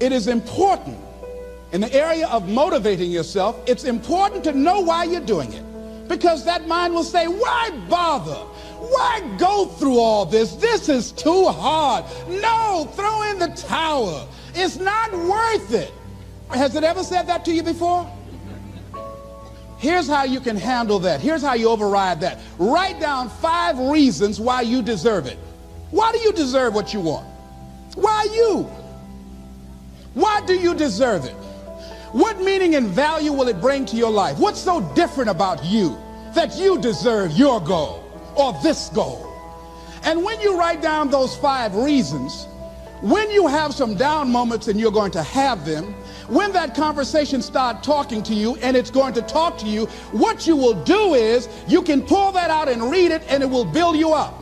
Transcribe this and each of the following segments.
it is important in the area of motivating yourself. It's important to know why you're doing it, because that mind will say, why bother? Why go through all this? This is too hard. No, throw in the towel. It's not worth it. Has it ever said that to you before? Here's how you can handle that. Here's how you override that. Write down 5 reasons why you deserve it. Why do you deserve what you want? Why you? Why do you deserve it? What meaning and value will it bring to your life? What's so different about you that you deserve your goal or this goal? And when you write down those 5 reasons, when you have some down moments, and you're going to have them, when that conversation starts talking to you, and it's going to talk to you, what you will do is you can pull that out and read it, and it will build you up.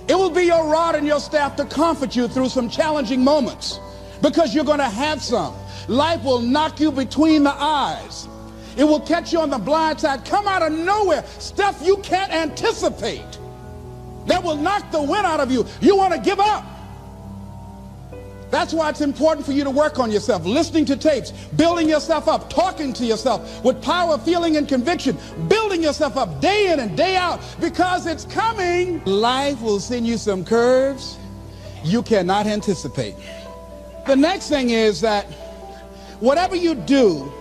It will be your rod and your staff to comfort you through some challenging moments, because you're going to have some. Life will knock you between the eyes. It will catch you on the blind side, come out of nowhere, stuff you can't anticipate that will knock the wind out of you. You want to give up. That's why it's important for you to work on yourself, listening to tapes, building yourself up, talking to yourself with power, feeling, and conviction, building yourself up day in and day out, because it's coming. Life will send you some curves you cannot anticipate. The next thing is that whatever you do,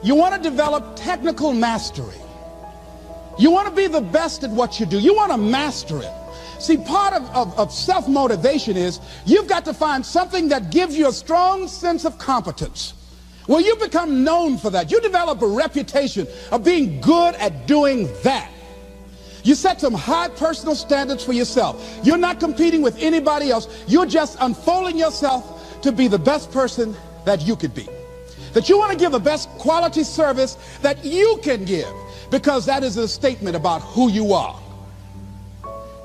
you want to develop technical mastery. You want to be the best at what you do. You want to master it. See, part of self-motivation is you've got to find something that gives you a strong sense of competence. Well, you become known for that. You develop a reputation of being good at doing that. You set some high personal standards for yourself. You're not competing with anybody else. You're just unfolding yourself to be the best person that you could be. That you want to give the best quality service that you can give, because that is a statement about who you are.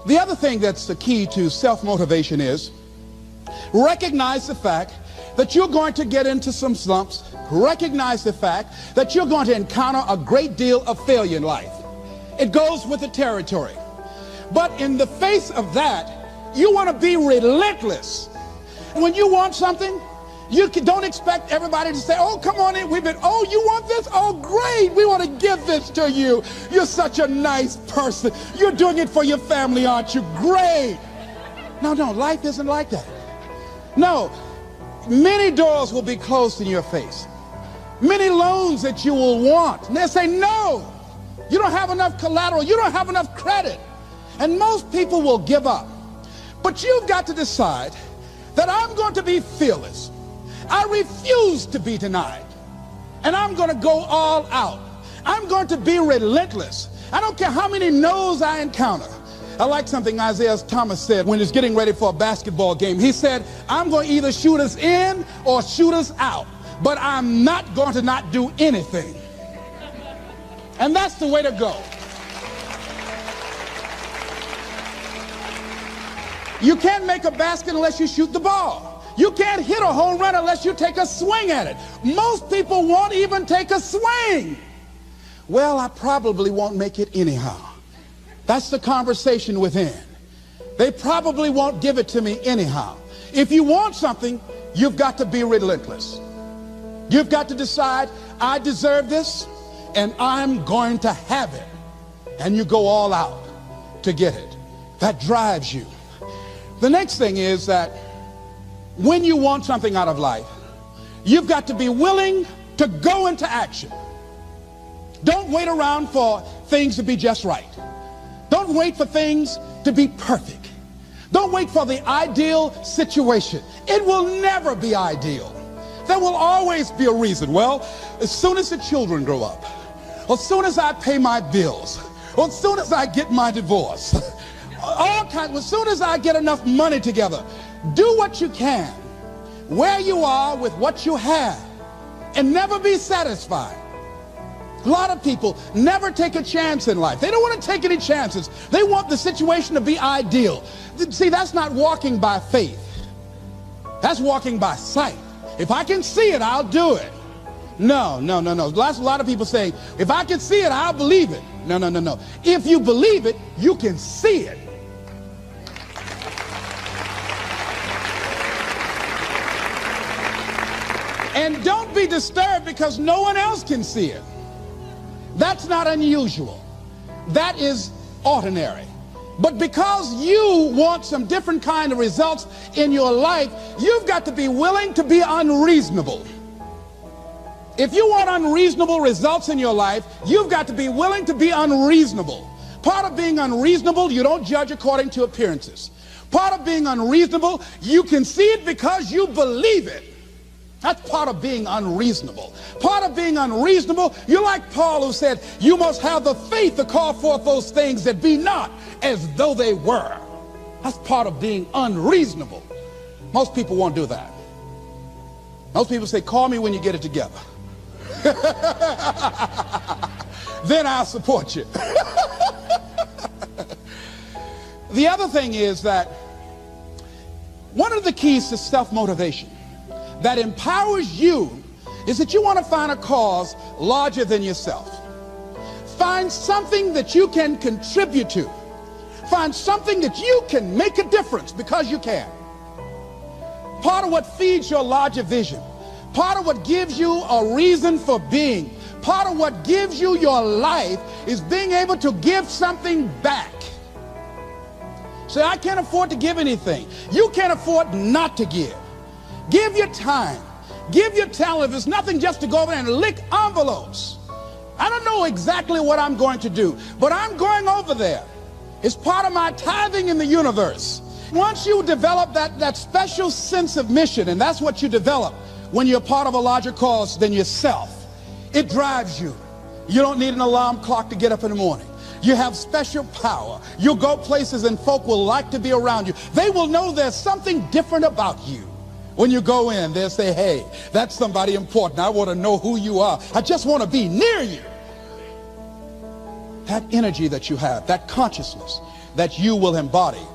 The other thing that's the key to self-motivation is recognize the fact that you're going to get into some slumps. Recognize the fact that you're going to encounter a great deal of failure in life. It goes with the territory. But in the face of that, you want to be relentless. When you want something, you don't expect everybody to say, oh, come on in. Oh, you want this? Oh, great. We want to give this to you. You're such a nice person. You're doing it for your family, aren't you? Great. No, life isn't like that. No, many doors will be closed in your face. Many loans that you will want. And they'll say, no, you don't have enough collateral. You don't have enough credit. And most people will give up. But you've got to decide that I'm going to be fearless. I refuse to be denied, and I'm going to go all out. I'm going to be relentless. I don't care how many no's I encounter. I like something Isaiah Thomas said when he was getting ready for a basketball game. He said, I'm going to either shoot us in or shoot us out, but I'm not going to not do anything. And that's the way to go. You can't make a basket unless you shoot the ball. You can't hit a home run unless you take a swing at it. Most people won't even take a swing. Well, I probably won't make it anyhow. That's the conversation within. They probably won't give it to me anyhow. If you want something, you've got to be relentless. You've got to decide, I deserve this, and I'm going to have it. And you go all out to get it. That drives you. The next thing is that when you want something out of life, you've got to be willing to go into action. Don't wait around for things to be just right. Don't wait for things to be perfect. Don't wait for the ideal situation. It will never be ideal. There will always be a reason. Well, as soon as the children grow up, or as soon as I pay my bills, or as soon as I get my divorce, as soon as I get enough money together, do what you can, where you are with what you have, and never be satisfied. A lot of people never take a chance in life. They don't want to take any chances. They want the situation to be ideal. See, that's not walking by faith. That's walking by sight. If I can see it, I'll do it. No. A lot of people say, if I can see it, I'll believe it. No. If you believe it, you can see it. And don't be disturbed because no one else can see it. That's not unusual. That is ordinary. But because you want some different kind of results in your life, you've got to be willing to be unreasonable. If you want unreasonable results in your life, you've got to be willing to be unreasonable. Part of being unreasonable, you don't judge according to appearances. Part of being unreasonable, you can see it because you believe it. That's part of being unreasonable. Part of being unreasonable, you're like Paul who said, you must have the faith to call forth those things that be not as though they were. That's part of being unreasonable. Most people won't do that. Most people say, call me when you get it together. Then I'll support you. The other thing is that one of the keys to self-motivation that empowers you is that you want to find a cause larger than yourself. Find something that you can contribute to. Find something that you can make a difference because you can. Part of what feeds your larger vision, part of what gives you a reason for being, part of what gives you your life is being able to give something back. Say, I can't afford to give anything. You can't afford not to give. Give your time. Give your talent. If it's nothing, just to go over there and lick envelopes. I don't know exactly what I'm going to do, but I'm going over there. It's part of my tithing in the universe. Once you develop that special sense of mission, and that's what you develop when you're part of a larger cause than yourself, it drives you. You don't need an alarm clock to get up in the morning. You have special power. You'll go places and folk will like to be around you. They will know there's something different about you. When you go in, they'll say, hey, that's somebody important. I want to know who you are. I just want to be near you. That energy that you have, that consciousness that you will embody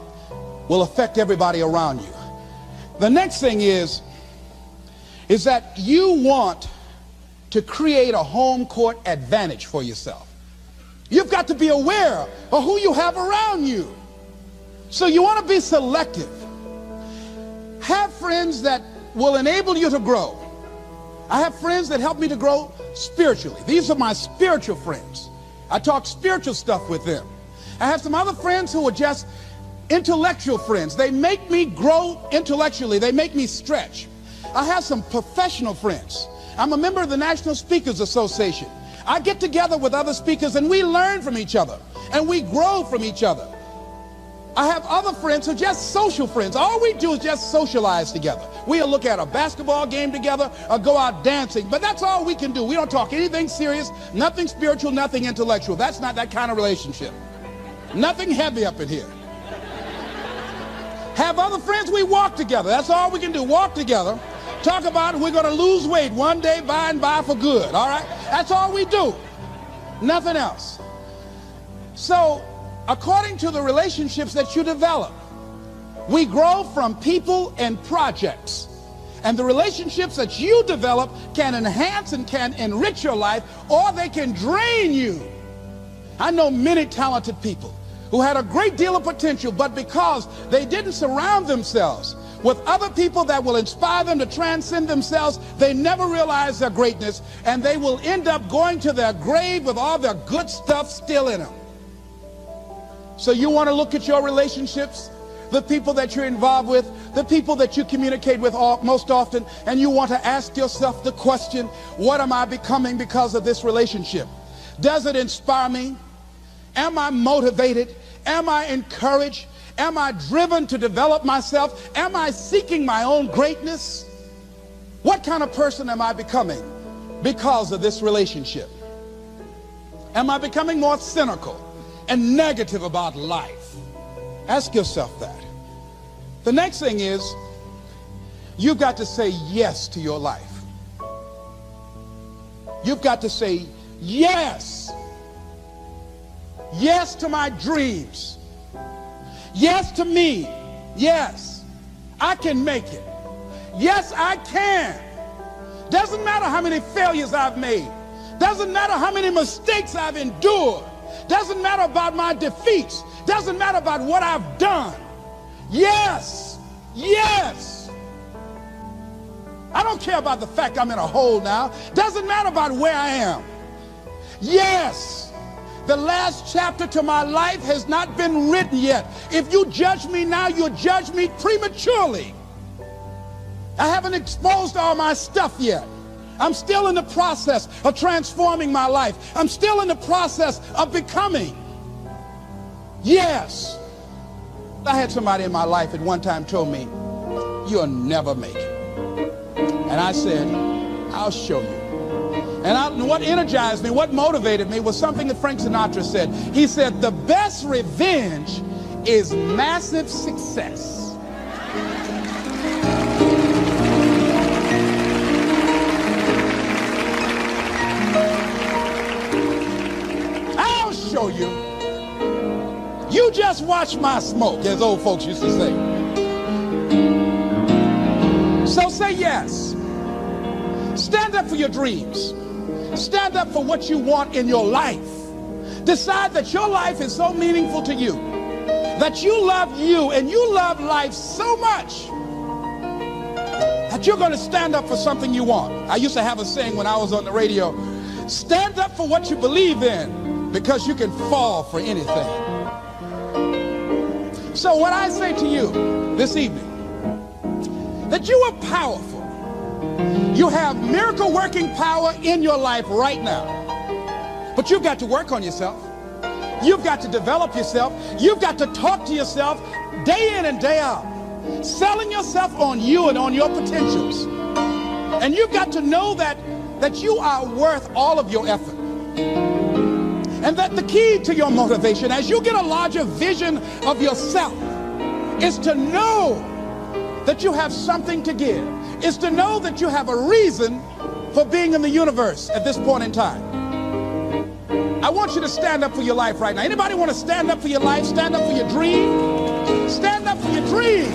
will affect everybody around you. The next thing is that you want to create a home court advantage for yourself. You've got to be aware of who you have around you. So you want to be selective. Have friends that will enable you to grow. I have friends that help me to grow spiritually. These are my spiritual friends. I talk spiritual stuff with them. I have some other friends who are just intellectual friends. They make me grow intellectually. They make me stretch. I have some professional friends. I'm a member of the National Speakers Association. I get together with other speakers and we learn from each other and we grow from each other. I have other friends who are just social friends. All we do is just socialize together. We'll look at a basketball game together or go out dancing, but that's all we can do. We don't talk anything serious, nothing spiritual, nothing intellectual. That's not that kind of relationship. Nothing heavy up in here. Have other friends, we walk together. That's all we can do, walk together. Talk about we're going to lose weight one day by and by for good, all right? That's all we do. Nothing else. So, according to the relationships that you develop, we grow from people and projects. And the relationships that you develop can enhance and can enrich your life, or they can drain you. I know many talented people who had a great deal of potential, but because they didn't surround themselves with other people that will inspire them to transcend themselves, they never realize their greatness, and they will end up going to their grave with all their good stuff still in them. So you want to look at your relationships, the people that you're involved with, the people that you communicate with most often, and you want to ask yourself the question, what am I becoming because of this relationship? Does it inspire me? Am I motivated? Am I encouraged? Am I driven to develop myself? Am I seeking my own greatness? What kind of person am I becoming because of this relationship? Am I becoming more cynical and negative about life? Ask yourself that. The next thing is, you've got to say yes to your life. You've got to say yes. Yes to my dreams. Yes to me. Yes, I can make it. Yes, I can. Doesn't matter how many failures I've made. Doesn't matter how many mistakes I've endured. Doesn't matter about my defeats. Doesn't matter about what I've done. Yes, yes. I don't care about the fact I'm in a hole now. Doesn't matter about where I am. Yes, the last chapter to my life has not been written yet. If you judge me now, you'll judge me prematurely. I haven't exposed all my stuff yet. I'm still in the process of transforming my life. I'm still in the process of becoming. Yes. I had somebody in my life at one time told me, you'll never make it. And I said, I'll show you. And what energized me, what motivated me was something that Frank Sinatra said. He said, the best revenge is massive success. I'll show you. You just watch my smoke, as old folks used to say. So say yes. Stand up for your dreams. Stand up for what you want in your life. Decide that your life is so meaningful to you, that you love you and you love life so much that you're going to stand up for something you want. I used to have a saying when I was on the radio, stand up for what you believe in, because you can fall for anything. So what I say to you this evening, that you are powerful. You have miracle working power in your life right now. But you've got to work on yourself. You've got to develop yourself. You've got to talk to yourself day in and day out, selling yourself on you and on your potentials. And you've got to know that you are worth all of your effort. And that the key to your motivation, as you get a larger vision of yourself, is to know that you have something to give. Is to know that you have a reason for being in the universe at this point in time. I want you to stand up for your life right now. Anybody want to stand up for your life? Stand up for your dream? Stand up for your dream.